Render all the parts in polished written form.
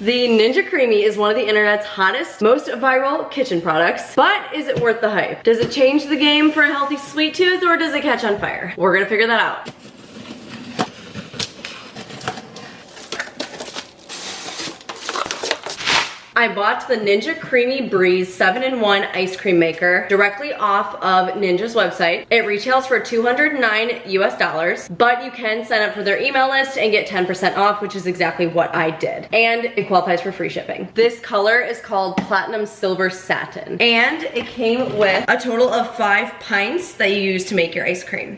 The Ninja Creami is one of the internet's hottest, most viral kitchen products, but is it worth the hype? Does it change the game for a healthy sweet tooth, or does it catch on fire? We're gonna figure that out. I bought the Ninja Creami Breeze 7-in-1 ice cream maker directly off of Ninja's website. It retails for $209 US, but you can sign up for their email list and get 10% off, which is exactly what I did. And it qualifies for free shipping. This color is called Platinum Silver Satin. And it came with a total of 5 pints that you use to make your ice cream.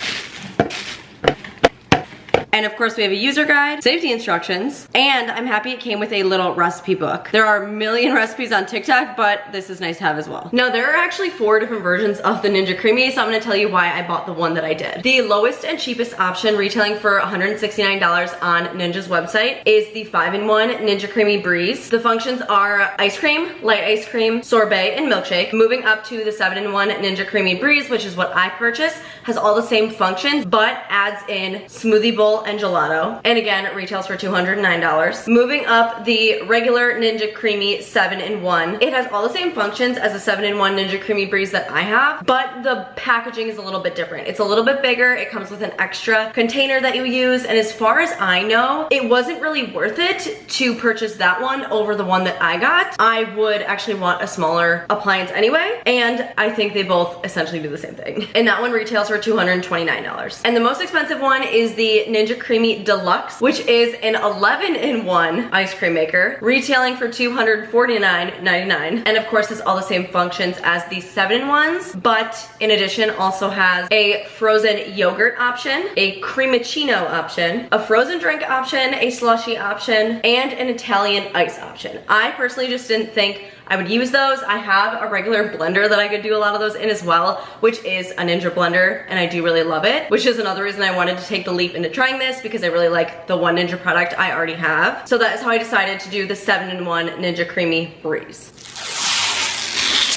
And of course we have a user guide, safety instructions, and I'm happy it came with a little recipe book. There are a million recipes on TikTok, but this is nice to have as well. Now there are actually 4 different versions of the Ninja Creami, so I'm gonna tell you why I bought the one that I did. The lowest and cheapest option, retailing for $169 on Ninja's website, is the 5-in-1 Ninja Creami Breeze. The functions are ice cream, light ice cream, sorbet, and milkshake. Moving up to the 7-in-1 Ninja Creami Breeze, which is what I purchased, has all the same functions, but adds in smoothie bowl and gelato. And again, it retails for $209. Moving up, the regular Ninja Creami 7-in-1. It has all the same functions as the 7-in-1 Ninja Creami Breeze that I have, but the packaging is a little bit different. It's a little bit bigger. It comes with an extra container that you use, and as far as I know, it wasn't really worth it to purchase that one over the one that I got. I would actually want a smaller appliance anyway, and I think they both essentially do the same thing. And that one retails for $229. And the most expensive one is the Ninja Creami Deluxe, which is an 11-in-1 ice cream maker, retailing for $249.99. And of course, has all the same functions as the 7-in-1s, but in addition also has a frozen yogurt option, a cremicino option, a frozen drink option, a slushy option, and an Italian ice option. I personally just didn't think I would use those. I have a regular blender that I could do a lot of those in as well, which is a Ninja blender, and I do really love it, which is another reason I wanted to take the leap into trying this, because I really like the one Ninja product I already have. So that is how I decided to do the 7-in-1 Ninja Creami Breeze.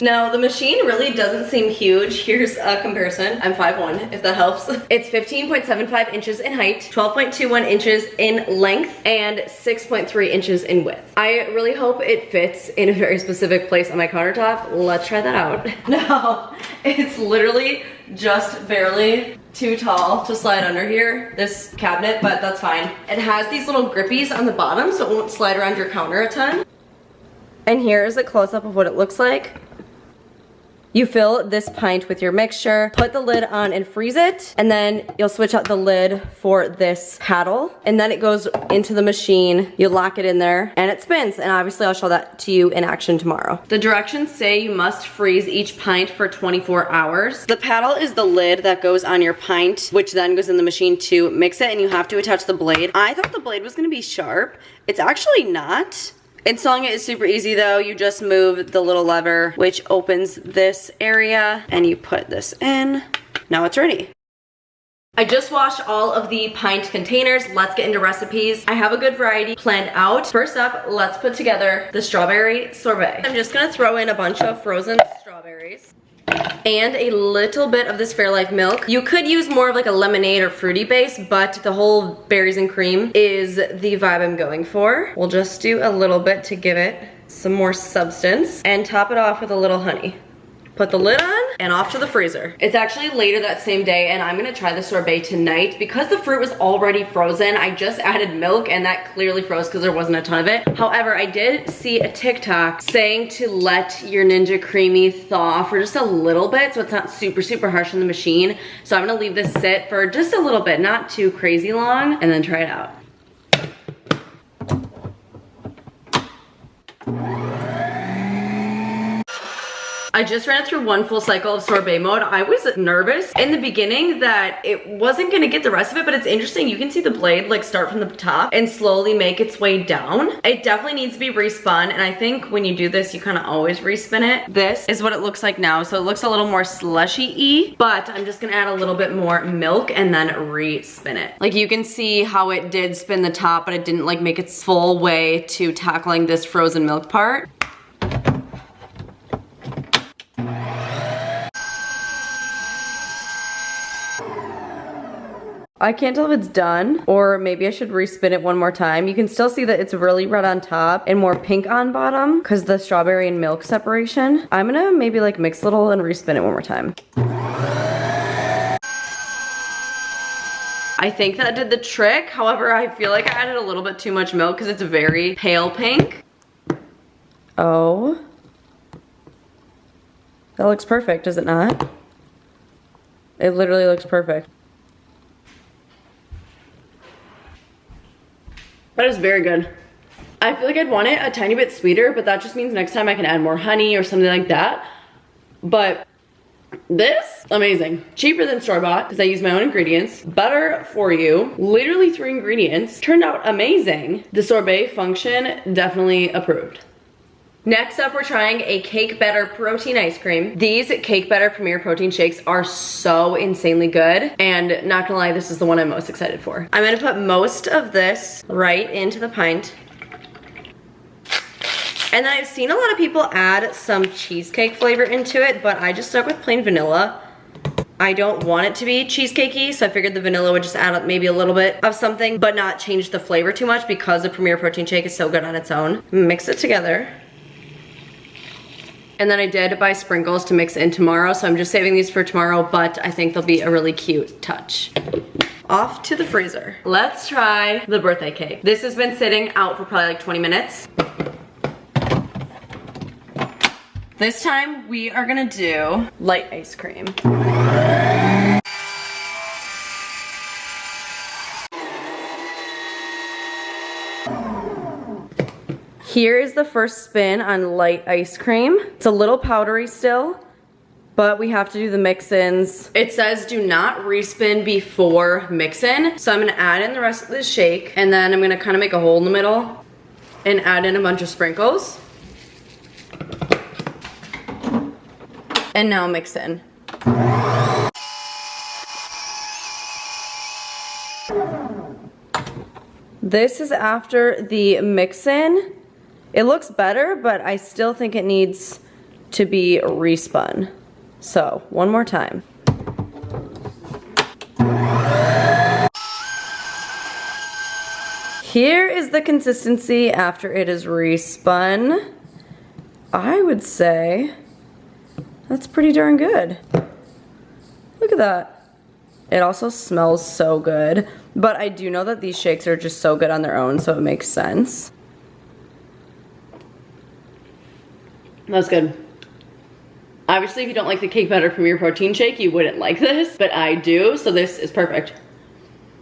Now, the machine really doesn't seem huge. Here's a comparison. I'm 5'1", if that helps. It's 15.75 inches in height, 12.21 inches in length, and 6.3 inches in width. I really hope it fits in a very specific place on my countertop. Let's try that out. No, it's literally just barely too tall to slide under here, this cabinet, but that's fine. It has these little grippies on the bottom, so it won't slide around your counter a ton. And here's a close-up of what it looks like. You fill this pint with your mixture, put the lid on and freeze it, and then you'll switch out the lid for this paddle, and then it goes into the machine. You lock it in there, and it spins, and obviously I'll show that to you in action tomorrow. The directions say you must freeze each pint for 24 hours. The paddle is the lid that goes on your pint, which then goes in the machine to mix it, and you have to attach the blade. I thought the blade was gonna be sharp. It's actually not. Installing it is super easy though. You just move the little lever, which opens this area, and you put this in. Now it's ready. I just washed all of the pint containers. Let's get into recipes. I have a good variety planned out. First up, let's put together the strawberry sorbet. I'm just gonna throw in a bunch of frozen strawberries and a little bit of this Fairlife milk. You could use more of like a lemonade or fruity base, but the whole berries and cream is the vibe I'm going for. We'll just do a little bit to give it some more substance and top it off with a little honey. Put the lid on and off to the freezer. It's actually later that same day, and I'm gonna try the sorbet tonight. Because the fruit was already frozen, I just added milk, and that clearly froze because there wasn't a ton of it. However, I did see a TikTok saying to let your Ninja Creami thaw for just a little bit so it's not super, super harsh in the machine. So I'm gonna leave this sit for just a little bit, not too crazy long, and then try it out. I just ran it through one full cycle of sorbet mode. I was nervous in the beginning that it wasn't gonna get the rest of it, but it's interesting. You can see the blade like start from the top and slowly make its way down. It definitely needs to be respun, and I think when you do this, you kind of always respin it. This is what it looks like now. So it looks a little more slushy-y, but I'm just gonna add a little bit more milk and then respin it. Like you can see how it did spin the top, but it didn't like make its full way to tackling this frozen milk part. I can't tell if it's done or maybe I should respin it one more time. You can still see that it's really red on top and more pink on bottom because the strawberry and milk separation. I'm gonna maybe like mix a little and respin it one more time. I think that did the trick. However, I feel like I added a little bit too much milk because it's very pale pink. Oh. That looks perfect, does it not? It literally looks perfect. That is very good. I feel like I'd want it a tiny bit sweeter, but that just means next time I can add more honey or something like that. But this, amazing. Cheaper than store-bought because I use my own ingredients. Better for you. Literally 3 ingredients. Turned out amazing. The Sorbet Function, definitely approved. Next up, we're trying a cake batter protein ice cream. These cake batter premier protein shakes are so insanely good. And not gonna lie, this is the one I'm most excited for. I'm gonna put most of this right into the pint. And then I've seen a lot of people add some cheesecake flavor into it, but I just stuck with plain vanilla. I don't want it to be cheesecakey, so I figured the vanilla would just add up maybe a little bit of something, but not change the flavor too much because the premier protein shake is so good on its own. Mix it together. And then I did buy sprinkles to mix in tomorrow, so I'm just saving these for tomorrow, but I think they'll be a really cute touch. Off to the freezer. Let's try the birthday cake. This has been sitting out for probably like 20 minutes. This time we are gonna do light ice cream. Here is the first spin on light ice cream. It's a little powdery still, but we have to do the mix-ins. It says do not respin before mix-in, so I'm gonna add in the rest of this shake, and then I'm gonna kind of make a hole in the middle and add in a bunch of sprinkles. And now mix in. This is after the mix-in. It looks better, but I still think it needs to be respun. So, one more time. Here is the consistency after it is respun. I would say that's pretty darn good. Look at that. It also smells so good, but I do know that these shakes are just so good on their own, so it makes sense. That's good. Obviously, if you don't like the cake batter premier protein shake, you wouldn't like this, but I do, so this is perfect.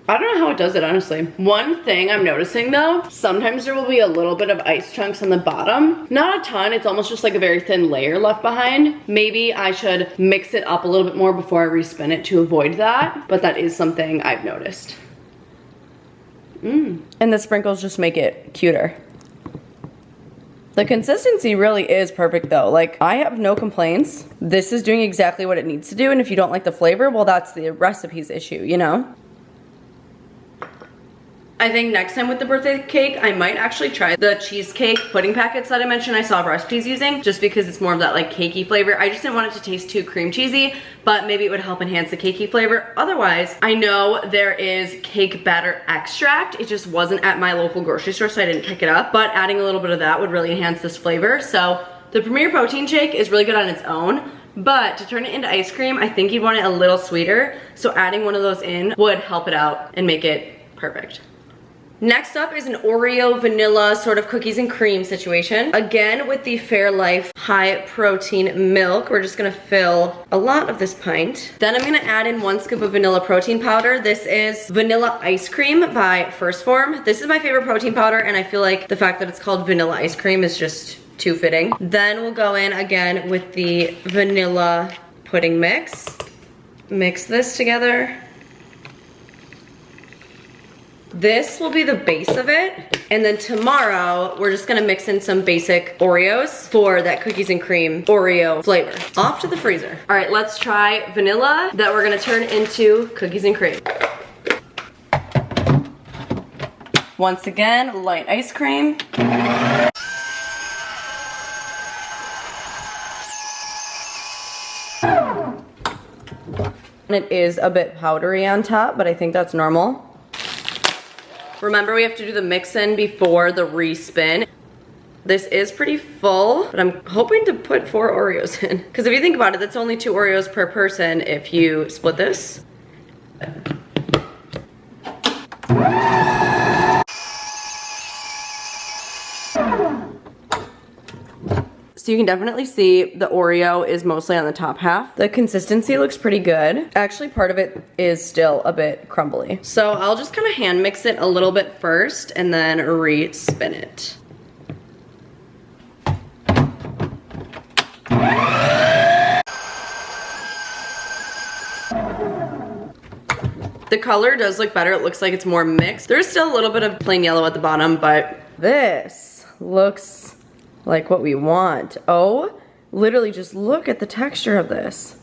I don't know how it does it, honestly. One thing I'm noticing though, sometimes there will be a little bit of ice chunks on the bottom. Not a ton, it's almost just like a very thin layer left behind. Maybe I should mix it up a little bit more before I respin it to avoid that, but that is something I've noticed. And the sprinkles just make it cuter. The consistency really is perfect though. Like, I have no complaints. This is doing exactly what it needs to do, and if you don't like the flavor, well, that's the recipe's issue, you know? I think next time with the birthday cake, I might actually try the cheesecake pudding packets that I mentioned I saw recipes using, just because it's more of that like cakey flavor. I just didn't want it to taste too cream cheesy, but maybe it would help enhance the cakey flavor. Otherwise, I know there is cake batter extract. It just wasn't at my local grocery store, so I didn't pick it up, but adding a little bit of that would really enhance this flavor. So the Premier Protein Shake is really good on its own, but to turn it into ice cream, I think you'd want it a little sweeter. So adding one of those in would help it out and make it perfect. Next up is an Oreo vanilla sort of cookies and cream situation. Again, with the Fairlife high protein milk, we're just gonna fill a lot of this pint. Then I'm gonna add in 1 scoop of vanilla protein powder. This is Vanilla Ice Cream by First Form. This is my favorite protein powder, and I feel like the fact that it's called vanilla ice cream is just too fitting. Then we'll go in again with the vanilla pudding mix. Mix this together. This will be the base of it, and then tomorrow we're just gonna mix in some basic Oreos for that cookies and cream Oreo flavor. Off to the freezer. All right, let's try vanilla that we're gonna turn into cookies and cream. Once again, light ice cream. It is a bit powdery on top, but I think that's normal. Remember, we have to do the mix-in before the respin. This is pretty full, but I'm hoping to put 4 Oreos in. Because if you think about it, that's only 2 Oreos per person if you split this. So you can definitely see the Oreo is mostly on the top half. The consistency looks pretty good. Actually, part of it is still a bit crumbly. So I'll just kind of hand mix it a little bit first and then re-spin it. The color does look better. It looks like it's more mixed. There's still a little bit of plain yellow at the bottom, but this looks like what we want. Oh, literally just look at the texture of this.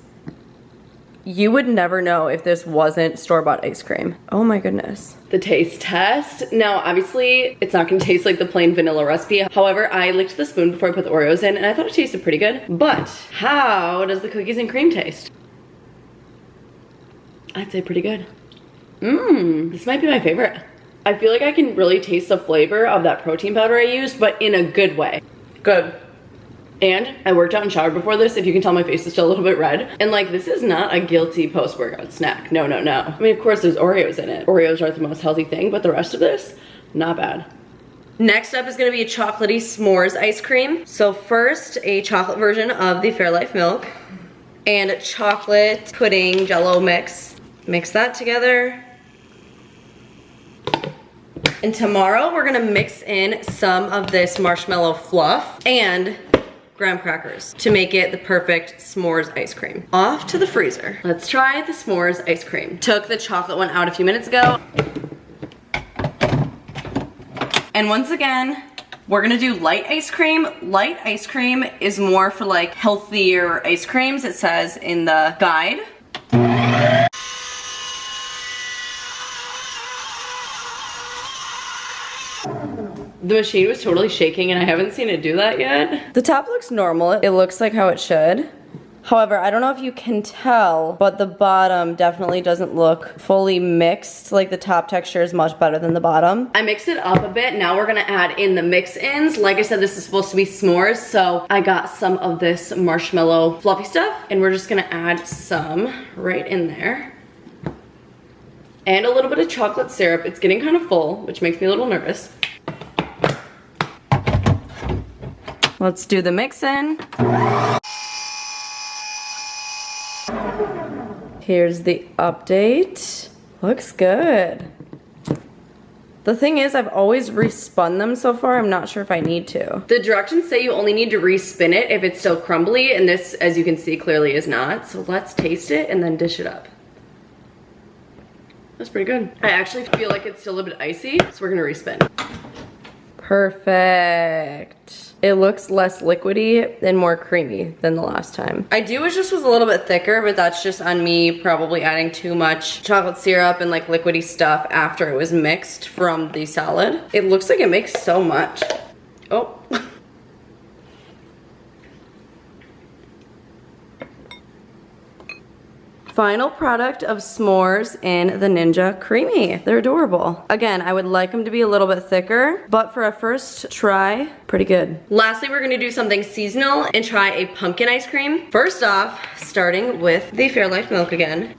You would never know if this wasn't store-bought ice cream. Oh my goodness. The taste test. Now, obviously, it's not gonna taste like the plain vanilla recipe. However, I licked the spoon before I put the Oreos in, and I thought it tasted pretty good. But how does the cookies and cream taste? I'd say pretty good. This might be my favorite. I feel like I can really taste the flavor of that protein powder I used, but in a good way. Good. And I worked out and showered before this. If you can tell, my face is still a little bit red. And like, this is not a guilty post-workout snack. No, no, no. I mean, of course there's Oreos in it. Oreos aren't the most healthy thing, but the rest of this, not bad. Next up is gonna be a chocolatey s'mores ice cream. So first, a chocolate version of the Fairlife milk and a chocolate pudding jello mix. Mix that together. And tomorrow we're gonna mix in some of this marshmallow fluff and graham crackers to make it the perfect s'mores ice cream. Off to the freezer. Let's try the s'mores ice cream. Took the chocolate one out a few minutes ago. And once again, we're gonna do light ice cream. Light ice cream is more for like healthier ice creams, it says in the guide. The machine was totally shaking and I haven't seen it do that yet. The top looks normal. It looks like how it should. However, I don't know if you can tell, but the bottom definitely doesn't look fully mixed. Like the top texture is much better than the bottom. I mixed it up a bit. Now we're gonna add in the mix-ins. Like I said, this is supposed to be s'mores, so I got some of this marshmallow fluffy stuff and we're just gonna add some right in there. And a little bit of chocolate syrup. It's getting kind of full, which makes me a little nervous. Let's do the mix-in. Here's the update. Looks good. The thing is, I've always respun them so far. I'm not sure if I need to. The directions say you only need to respin it if it's still crumbly, and this, as you can see, clearly is not. So let's taste it and then dish it up. That's pretty good. I actually feel like it's still a bit icy, so we're gonna respin. Perfect. It looks less liquidy and more creamy than the last time. I do wish this was a little bit thicker, but that's just on me probably adding too much chocolate syrup and like liquidy stuff after it was mixed from the salad. It looks like it makes so much. Oh. Final product of s'mores in the Ninja Creami. They're adorable. Again, I would like them to be a little bit thicker, but for a first try, pretty good. Lastly, we're gonna do something seasonal and try a pumpkin ice cream. First off, starting with the Fairlife milk again.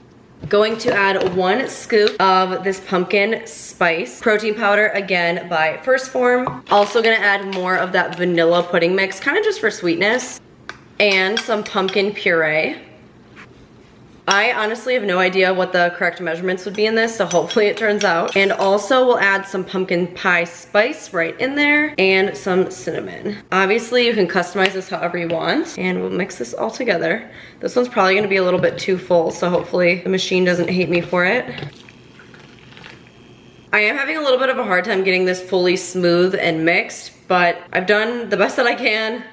Going to add 1 scoop of this pumpkin spice protein powder, again by First Form. Also gonna add more of that vanilla pudding mix, kind of just for sweetness, and some pumpkin puree. I honestly have no idea what the correct measurements would be in this, so hopefully it turns out. And also we'll add some pumpkin pie spice right in there and some cinnamon. Obviously you can customize this however you want, and we'll mix this all together. This one's probably gonna be a little bit too full, so hopefully the machine doesn't hate me for it. I am having a little bit of a hard time getting this fully smooth and mixed, but I've done the best that I can.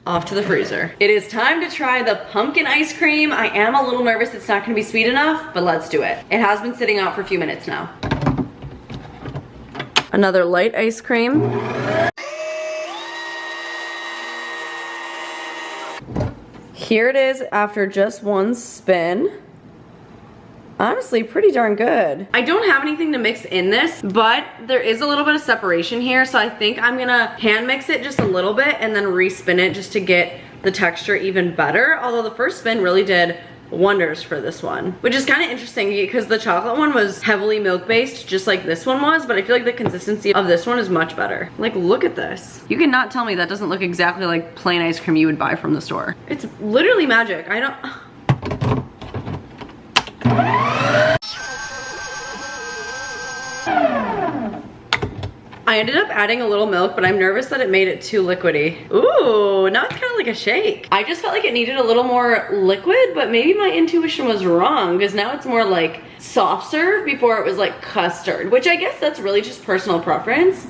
Off to the freezer. It is time to try the pumpkin ice cream. I am a little nervous it's not gonna be sweet enough, but let's do it. It has been sitting out for a few minutes now. Another light ice cream. Here it is after just 1 spin. honestly pretty darn good. I don't have anything to mix in this, but there is a little bit of separation here, so I think I'm gonna hand mix it just a little bit and then respin it just to get the texture even better. Although the first spin really did wonders for this one, which is kind of interesting because the chocolate one was heavily milk based just like this one was, but I feel like the consistency of this one is much better. Like, look at this. You cannot tell me that doesn't look exactly like plain ice cream you would buy from the store. It's literally magic. I don't... I ended up adding a little milk, but I'm nervous that it made it too liquidy. Ooh, now it's kind of like a shake. I just felt like it needed a little more liquid, but maybe my intuition was wrong because now it's more like soft serve before it was like custard, which I guess that's really just personal preference.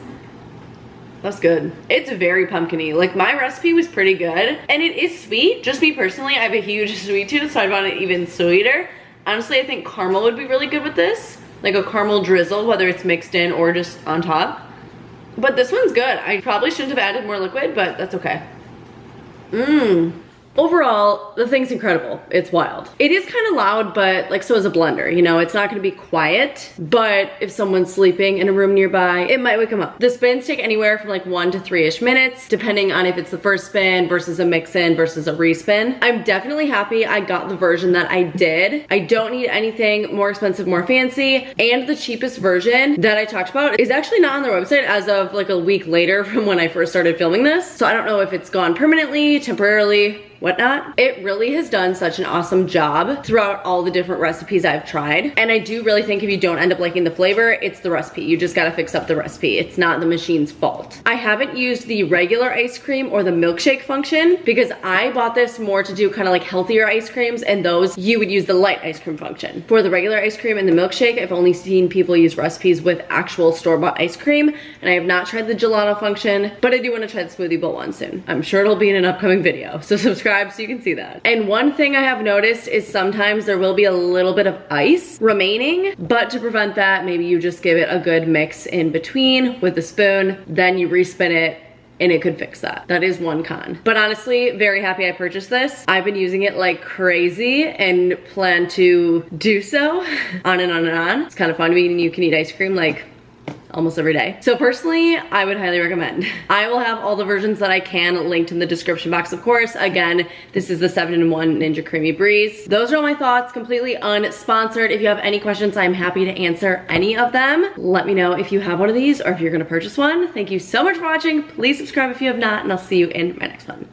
That's good. It's very pumpkin-y. Like, my recipe was pretty good, and it is sweet. Just me personally, I have a huge sweet tooth, so I want it even sweeter. Honestly, I think caramel would be really good with this. Like a caramel drizzle, whether it's mixed in or just on top. But this one's good. I probably shouldn't have added more liquid, but that's okay. Overall, the thing's incredible. It's wild. It is kind of loud, but like so is a blender. You know, it's not gonna be quiet, but if someone's sleeping in a room nearby, it might wake them up. The spins take anywhere from like 1 to 3-ish minutes, depending on if it's the first spin versus a mix-in versus a respin. I'm definitely happy I got the version that I did. I don't need anything more expensive, more fancy, and the cheapest version that I talked about is actually not on their website as of like a week later from when I first started filming this. So I don't know if it's gone permanently, temporarily, whatnot. It really has done such an awesome job throughout all the different recipes I've tried. And I do really think if you don't end up liking the flavor, it's the recipe. You just gotta fix up the recipe. It's not the machine's fault. I haven't used the regular ice cream or the milkshake function because I bought this more to do kind of like healthier ice creams, and those you would use the light ice cream function. For the regular ice cream and the milkshake, I've only seen people use recipes with actual store-bought ice cream, and I have not tried the gelato function, but I do want to try the smoothie bowl one soon. I'm sure it'll be in an upcoming video, so subscribe so you can see that. And one thing I have noticed is sometimes there will be a little bit of ice remaining, but to prevent that, maybe you just give it a good mix in between with the spoon, then you respin it, and it could fix that. That is one con. But honestly, very happy I purchased this. I've been using it like crazy and plan to do so on and on and on. It's kind of fun meaning you can eat ice cream like almost every day. So personally, I would highly recommend. I will have all the versions that I can linked in the description box, of course. Again, this is the 7-in-1 Ninja Creami Breeze. Those are all my thoughts, completely unsponsored. If you have any questions, I'm happy to answer any of them. Let me know if you have one of these or if you're gonna purchase one. Thank you so much for watching. Please subscribe if you have not, and I'll see you in my next one.